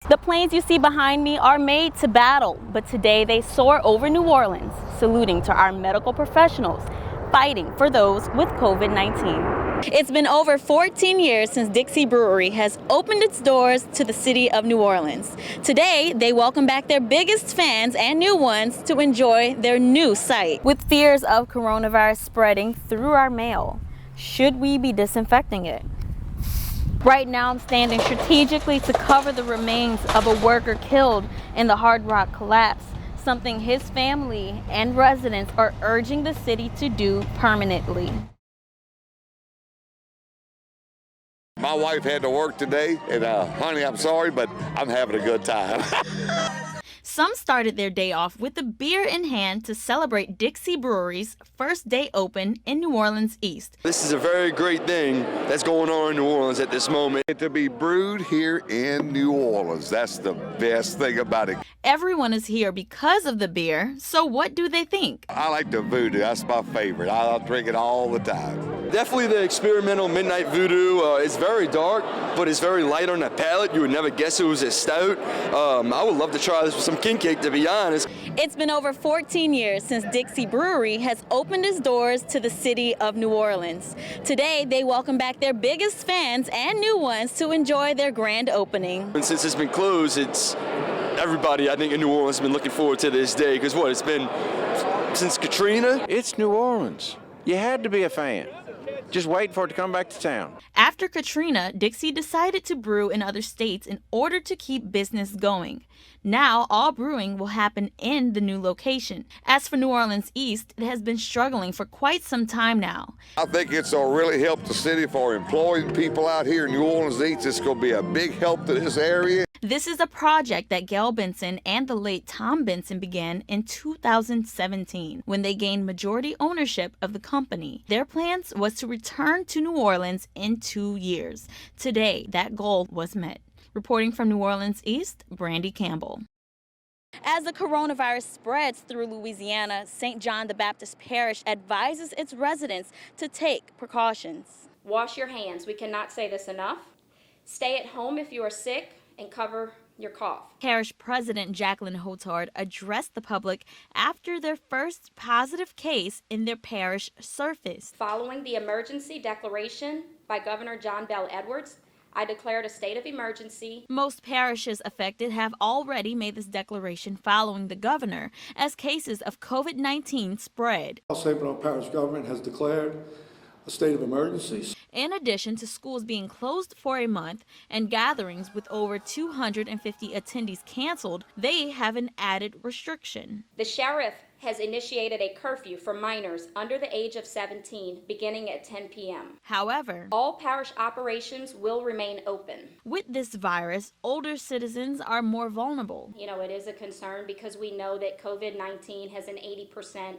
The planes you see behind me are made to battle, but today they soar over New Orleans, saluting to our medical professionals fighting for those with COVID-19. It's been over 14 years since Dixie Brewery has opened its doors to the city of New Orleans. Today, they welcome back their biggest fans and new ones to enjoy their new site. With fears of coronavirus spreading through our mail, should we be disinfecting it? Right now, I'm standing strategically to cover the remains of a worker killed in the Hard Rock collapse, something his family and residents are urging the city to do permanently. My wife had to work today, and honey, I'm sorry, but I'm having a good time. Some started their day off with a beer in hand to celebrate Dixie Brewery's first day open in New Orleans East. This is a very great thing that's going on in New Orleans at this moment. To be brewed here in New Orleans, that's the best thing about it. Everyone is here because of the beer, so what do they think? I like the voodoo, that's my favorite. I'll drink it all the time. Definitely the experimental Midnight Voodoo. It's very dark, but it's very light on the palate. You would never guess it was a stout. I would love to try this with some king cake, to be honest. It's been over 14 years since Dixie Brewery has opened its doors to the city of New Orleans. Today, they welcome back their biggest fans and new ones to enjoy their grand opening. And since it's been closed, everybody, I think, in New Orleans has been looking forward to this day, because it's been since Katrina. It's New Orleans. You had to be a fan. Just wait for it to come back to town. After Katrina, Dixie decided to brew in other states in order to keep business going. Now, all brewing will happen in the new location. As for New Orleans East, it has been struggling for quite some time now. I think it's really helped the city for employing people out here in New Orleans East. It's going to be a big help to this area. This is a project that Gail Benson and the late Tom Benson began in 2017 when they gained majority ownership of the company. Their plans was to return to New Orleans in 2 years. Today, that goal was met. Reporting from New Orleans East, Brandy Campbell. As the coronavirus spreads through Louisiana, St. John the Baptist Parish advises its residents to take precautions. Wash your hands. We cannot say this enough. Stay at home if you are sick and cover your cough. Parish President Jacqueline Hotard addressed the public after their first positive case in their parish surfaced. Following the emergency declaration by Governor John Bell Edwards, I declared a state of emergency. Most parishes affected have already made this declaration following the governor as cases of COVID-19 spread. St. Bernard Parish government has declared a state of emergency. In addition to schools being closed for a month and gatherings with over 250 attendees canceled, they have an added restriction. The sheriff has initiated a curfew for minors under the age of 17 beginning at 10 p.m. However, all parish operations will remain open. With this virus, older citizens are more vulnerable. It is a concern because we know that COVID-19 has an 80%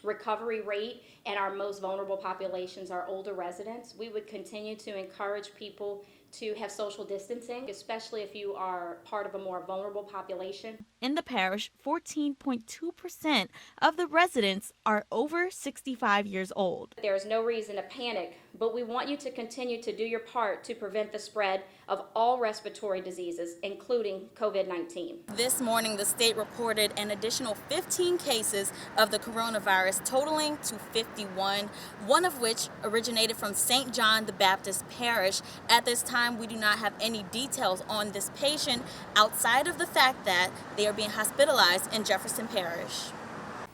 recovery rate, and our most vulnerable populations are older residents. We would continue to encourage people to have social distancing, especially if you are part of a more vulnerable population. In the parish, 14.2% of the residents are over 65 years old. There is no reason to panic, but we want you to continue to do your part to prevent the spread of all respiratory diseases, including COVID-19. This morning, the state reported an additional 15 cases of the coronavirus, totaling to 51, one of which originated from St. John the Baptist Parish. At this time, we do not have any details on this patient outside of the fact that they are being hospitalized in Jefferson Parish.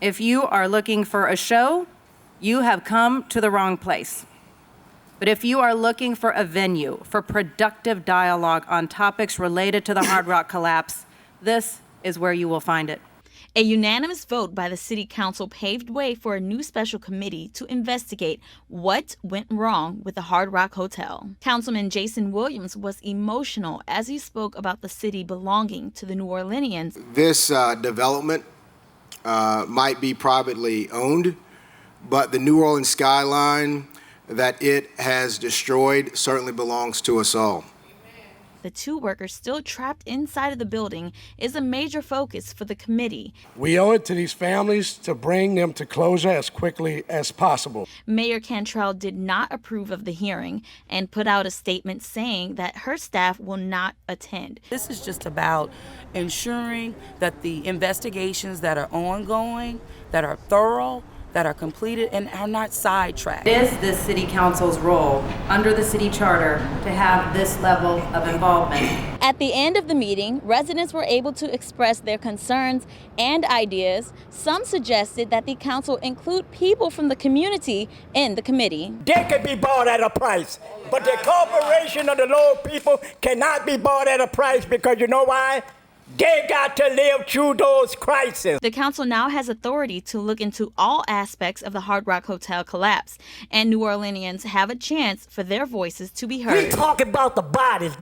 If you are looking for a show, you have come to the wrong place. But if you are looking for a venue for productive dialogue on topics related to the Hard Rock collapse, this is where you will find it. A unanimous vote by the City Council paved way for a new special committee to investigate what went wrong with the Hard Rock Hotel. Councilman Jason Williams was emotional as he spoke about the city belonging to the New Orleanians. This development might be privately owned, but the New Orleans skyline that it has destroyed certainly belongs to us all. The 2 workers still trapped inside of the building is a major focus for the committee. We owe it to these families to bring them to closure as quickly as possible. Mayor Cantrell did not approve of the hearing and put out a statement saying that her staff will not attend. This is just about ensuring that the investigations that are ongoing, that are thorough, that are completed, and are not sidetracked. It is this city council's role under the city charter to have this level of involvement. At the end of the meeting, residents were able to express their concerns and ideas. Some suggested that the council include people from the community in the committee. They could be bought at a price, but the corporation of the low people cannot be bought at a price, because you know why? They got to live through those crises. The council now has authority to look into all aspects of the Hard Rock Hotel collapse, and New Orleanians have a chance for their voices to be heard. We talk about the bodies.